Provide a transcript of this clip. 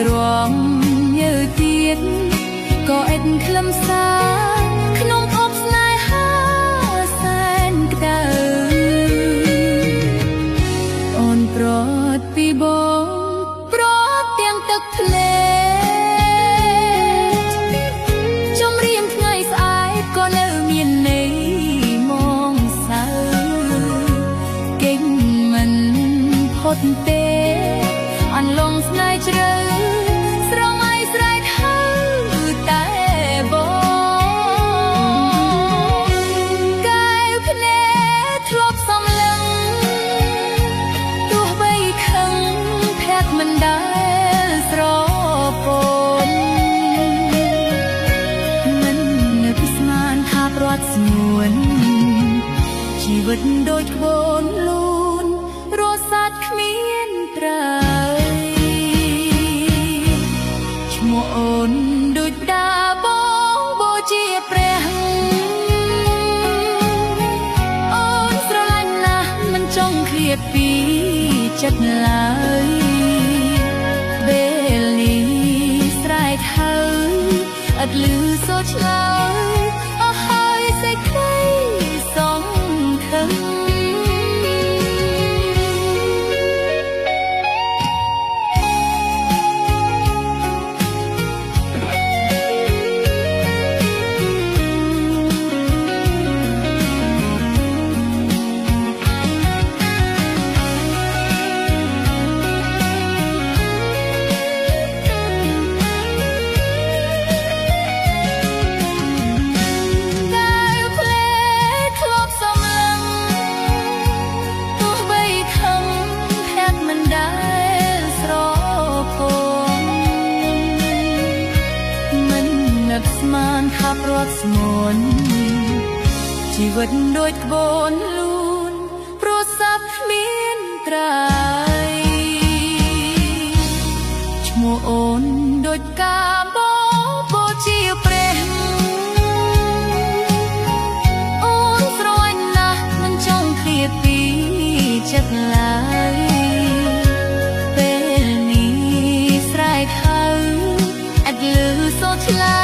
ទ្រាំញើទៀតក៏អិតខ្លឹមសារក្នុងអបស្នេហាសែនក្តៅអូនប្រត់ពីបងប្រត់ទាំងទឹកភ្លេចំរៀងថ្ងៃស្អែកក៏នៅមានន័យមកសៅគេងមិនផុតទេអន្លង់ស្នេហ៍ជ្រៅស្រមៃស្រែកហៅតែបងកែវភ្នែកធ្លាប់សំឡឹងទោះបីខឹងភ័ក្រមិនដែលស្រពន់មិននឹកស្មានថាប្រត់ស្ងួនជីវិតដូចក្បូនលូនរស់សាត់គ្មានត្រើយឈ្មោះអូនដូចដាបងបូជាព្រះអូនស្រឡាញ់ណាស់មិនចង់ឃ្លាតពីចិត្តឡើយពេលនេះស្រែកហៅអត់ឮសូរឆ្លើយអស់ហើយសេចក្តីសង្ឃឹមស្មានថាប្រត់ស្ងួនជីវិតដូចក្បូនលូនព្រោះសត្វគ្មានត្រើយឈ្មោះអូនដូចកាបូបូជាព្រះអូនស្រឡាញ់ណាស់មិនចង់ឃ្លាតពីចិត្តឡើយពេលនេះស្រែកហៅអត់ឮសូរឆ្លើយ